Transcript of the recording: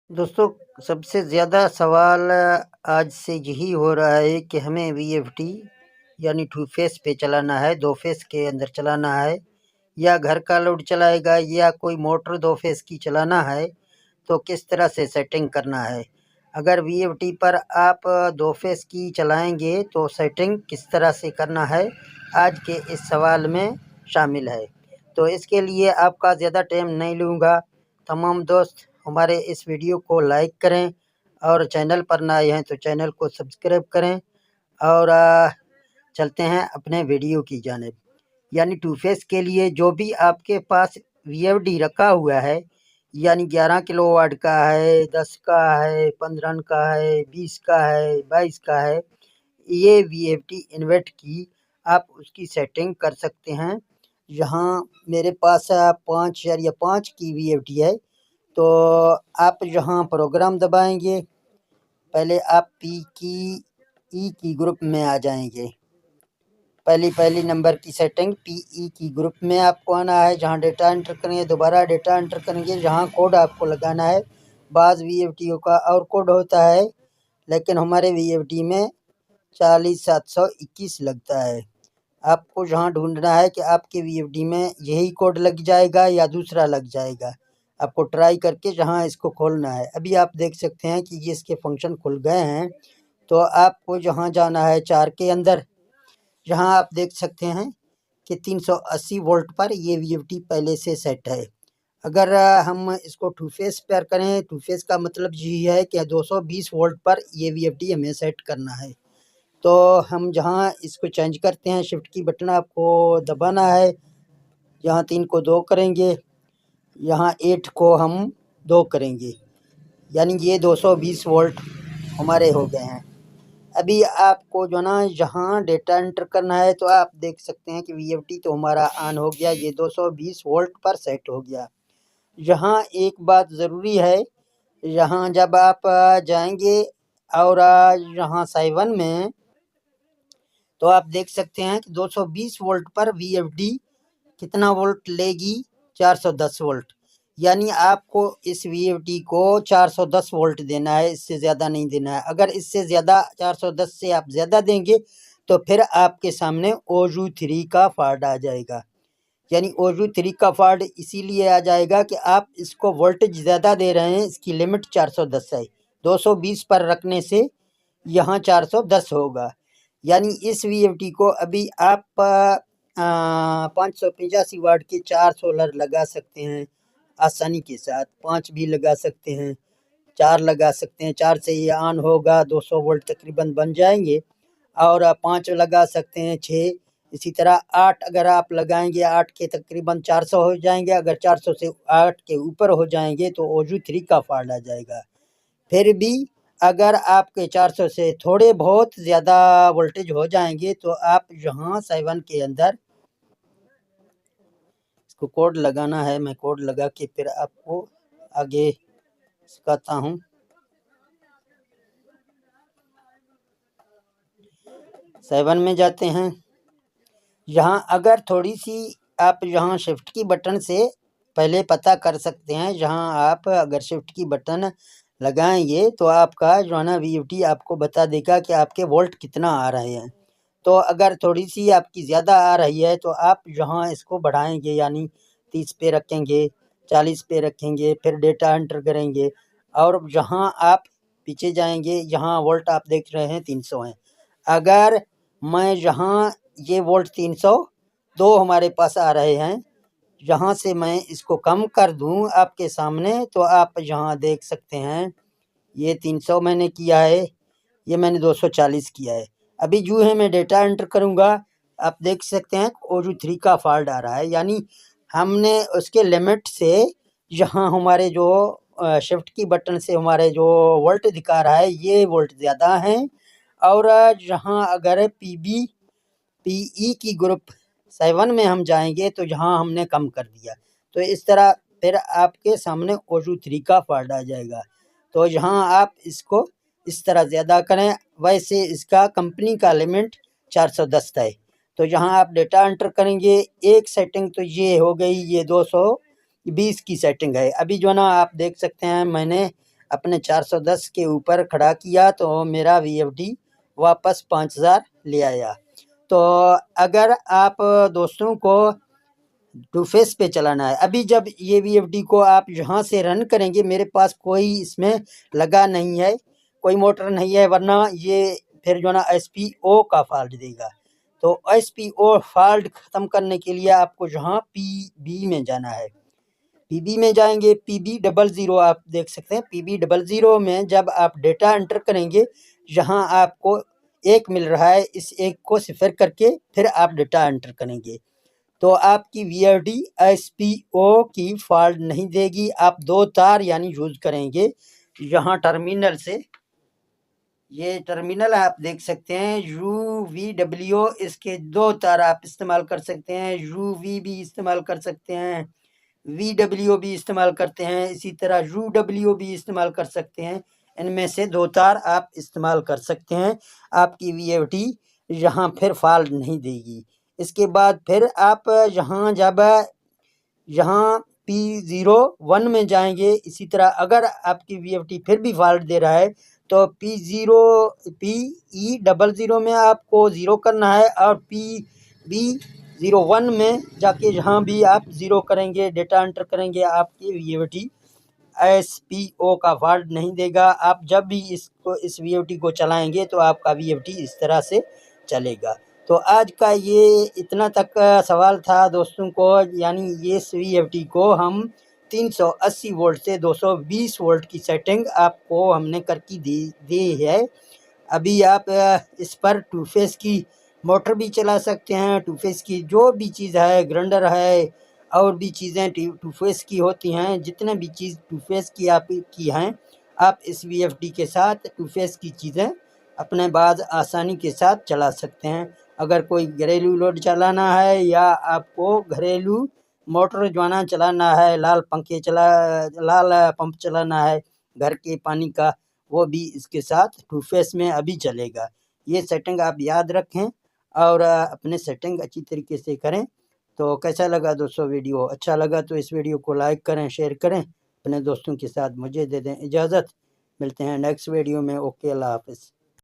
दोस्तों, सबसे ज़्यादा सवाल आज से यही हो रहा है कि हमें वीएफटी यानी टू फेस पे चलाना है, दो फेस के अंदर चलाना है, या घर का लोड चलाएगा या कोई मोटर दो फेस की चलाना है, तो किस तरह से सेटिंग करना है। अगर वीएफटी पर आप दो फेस की चलाएंगे तो सेटिंग किस तरह से करना है, आज के इस सवाल में शामिल है। तो इसके लिए आपका ज़्यादा टाइम नहीं लूँगा। तमाम दोस्त हमारे इस वीडियो को लाइक करें और चैनल पर नए हैं तो चैनल को सब्सक्राइब करें और चलते हैं अपने वीडियो की जानिब। यानी टू फेस के लिए जो भी आपके पास वीएफडी रखा हुआ है, यानी 11 किलोवाट का है, 10 का है, 15 का है, 20 का है, 22 का है, ये वीएफडी इन्वर्ट की आप उसकी सेटिंग कर सकते हैं। यहाँ मेरे पास 5000 या 5 की वीएफडी है। तो आप यहाँ प्रोग्राम दबाएंगे, पहले आप पी की ई की ग्रुप में आ जाएंगे। पहली नंबर की सेटिंग पीई की ग्रुप में आपको आना है। जहाँ डेटा एंटर करेंगे, दोबारा डेटा एंटर करेंगे, जहाँ कोड आपको लगाना है। बाज़ वीएफडी का और कोड होता है, लेकिन हमारे वीएफडी में 40721 लगता है। आपको जहाँ ढूंढना है कि आपके वीएफडी में यही कोड लग जाएगा या दूसरा लग जाएगा। आपको ट्राई करके जहाँ इसको खोलना है। अभी आप देख सकते हैं कि ये इसके फंक्शन खुल गए हैं। तो आपको जहाँ जाना है 4 के अंदर, जहाँ आप देख सकते हैं कि 380 वोल्ट पर ये वीएफडी पहले से सेट है। अगर हम इसको टू फेस पर करें, टू फेस का मतलब यही है कि 220 वोल्ट पर ये वीएफडी हमें सेट करना है। तो हम जहाँ इसको चेंज करते हैं, शिफ्ट की बटन आपको दबाना है। यहाँ 3 को 2 करेंगे, यहाँ 8 को हम 2 करेंगे, यानी ये 220 वोल्ट हमारे हो गए हैं। अभी आपको जो ना यहाँ डेटा एंटर करना है, तो आप देख सकते हैं कि वीएफटी तो हमारा ऑन हो गया, ये 220 वोल्ट पर सेट हो गया। यहाँ एक बात ज़रूरी है, यहाँ जब आप जाएंगे और यहाँ 7 में, तो आप देख सकते हैं कि 220 वोल्ट पर वीएफडी कितना वोल्ट लेगी, 410 वोल्ट। यानी आपको इस वीएफडी को 410 वोल्ट देना है, इससे ज़्यादा नहीं देना है। अगर इससे ज़्यादा 410 से आप ज़्यादा देंगे तो फिर आपके सामने OU3 का फॉल्ट आ जाएगा। यानी OU3 का फॉल्ट इसीलिए आ जाएगा कि आप इसको वोल्टेज ज़्यादा दे रहे हैं। इसकी लिमिट 410 है, 220 पर रखने से यहाँ 410 होगा। यानी इस वीएफडी को अभी आप 585 वाट के 4 सोलर लगा सकते हैं आसानी के साथ। 5 भी लगा सकते हैं, 4 लगा सकते हैं। 4 से ये ऑन होगा, 200 वोल्ट तकरीबन बन जाएंगे। और 5 लगा सकते हैं, 6, इसी तरह 8 अगर आप लगाएंगे, 8 के तकरीबन 400 हो जाएंगे। अगर 400 से 8 के ऊपर हो जाएंगे तो OU3 का फॉल्ट आ जाएगा। फिर भी अगर आपके 400 से थोड़े बहुत ज़्यादा वोल्टेज हो जाएंगे तो आप यहाँ 7 के अंदर इसको कोड लगाना है। मैं कोड लगा के फिर आपको आगे सिखाता हूँ। 7 में जाते हैं। यहाँ अगर थोड़ी सी आप यहाँ शिफ्ट की बटन से पहले पता कर सकते हैं। जहाँ आप अगर शिफ्ट की बटन लगाएंगे तो आपका जो है ना वीएफडी आपको बता देगा कि आपके वोल्ट कितना आ रहे हैं। तो अगर थोड़ी सी आपकी ज़्यादा आ रही है तो आप यहाँ इसको बढ़ाएंगे, यानी 30 पे रखेंगे, 40 पे रखेंगे, फिर डेटा एंटर करेंगे और जहाँ आप पीछे जाएंगे, यहाँ वोल्ट आप देख रहे हैं 300 हैं। अगर मैं यहाँ ये वोल्ट 302 हमारे पास आ रहे हैं, यहाँ से मैं इसको कम कर दूँ आपके सामने, तो आप यहाँ देख सकते हैं ये 300 मैंने किया है, ये मैंने 240 किया है। अभी जो है मैं डेटा एंटर करूँगा, आप देख सकते हैं OU3 का फॉल्ट आ रहा है। यानी हमने उसके लिमिट से यहाँ हमारे जो शिफ्ट की बटन से हमारे जो वोल्ट दिखा रहा है, ये वोल्ट ज़्यादा हैं। और जहाँ अगर पीई की ग्रुप 7 में हम जाएंगे तो यहाँ हमने कम कर दिया। तो इस तरह फिर आपके सामने OU3 का फॉल्ट आ जाएगा। तो यहाँ आप इसको इस तरह ज़्यादा करें। वैसे इसका कंपनी का लिमिट 410 है। तो यहाँ आप डेटा एंटर करेंगे। एक सेटिंग तो ये हो गई, ये 220 की सेटिंग है। अभी जो ना आप देख सकते हैं मैंने अपने 410 के ऊपर खड़ा किया तो मेरा VFD वापस 5000 ले आया। तो अगर आप दोस्तों को टू फेस पे चलाना है, अभी जब ये VFD को आप यहाँ से रन करेंगे, मेरे पास कोई इसमें लगा नहीं है, कोई मोटर नहीं है, वरना ये फिर जो है ना SPO का फॉल्ट देगा। तो SPO फॉल्ट ख़त्म करने के लिए आपको यहाँ PB में जाना है। PB में जाएंगे, PB00 आप देख सकते हैं। PB00 में जब आप डेटा एंटर करेंगे, यहाँ आपको 1 मिल रहा है, इस 1 को सिफर करके फिर आप डेटा एंटर करेंगे तो आपकी VFD SPO की फॉल्ट नहीं देगी। आप 2 तार यानी यूज करेंगे यहाँ टर्मिनल से, ये टर्मिनल आप देख सकते हैं UVW, इसके 2 तार आप इस्तेमाल कर सकते हैं। UV भी इस्तेमाल कर सकते हैं, VW भी इस्तेमाल करते हैं, इसी तरह UW भी इस्तेमाल कर सकते हैं। इनमें से 2 तार आप इस्तेमाल कर सकते हैं, आपकी VFD यहाँ फिर फॉल्ट नहीं देगी। इसके बाद फिर आप यहाँ जब यहाँ P01 में जाएंगे, इसी तरह अगर आपकी VFD फिर भी फॉल्ट दे रहा है तो PE00 में आपको 0 करना है और PB01 में जाके जहाँ भी आप 0 करेंगे, डेटा एंटर करेंगे, आपकी VFD SPO का फॉल्ट नहीं देगा। आप जब भी इस VFD को चलाएंगे तो आपका VFD इस तरह से चलेगा। तो आज का ये इतना तक सवाल था दोस्तों को, यानी ये VFD को हम 380 वोल्ट से 220 वोल्ट की सेटिंग आपको हमने करके दी है। अभी आप इस पर टू फेस की मोटर भी चला सकते हैं, टू फेस की जो भी चीज़ है, ग्राइंडर है और भी चीज़ें टू फेस की होती हैं, जितने भी चीज़ टू फेस की आपकी हैं, आप इस VFD के साथ टू फेस की चीज़ें अपने बाद आसानी के साथ चला सकते हैं। अगर कोई घरेलू लोड चलाना है या आपको घरेलू मोटर जो है ना चलाना है, लाल पंप चलाना है घर के पानी का, वो भी इसके साथ टू फेस में अभी चलेगा। ये सेटिंग आप याद रखें और अपने सेटिंग अच्छी तरीके से करें। तो कैसा लगा दोस्तों वीडियो? अच्छा लगा तो इस वीडियो को लाइक करें, शेयर करें, अपने दोस्तों के साथ। मुझे दे दें इजाज़त, मिलते हैं नेक्स्ट वीडियो में। ओके, अल्लाह हाफ़िज़।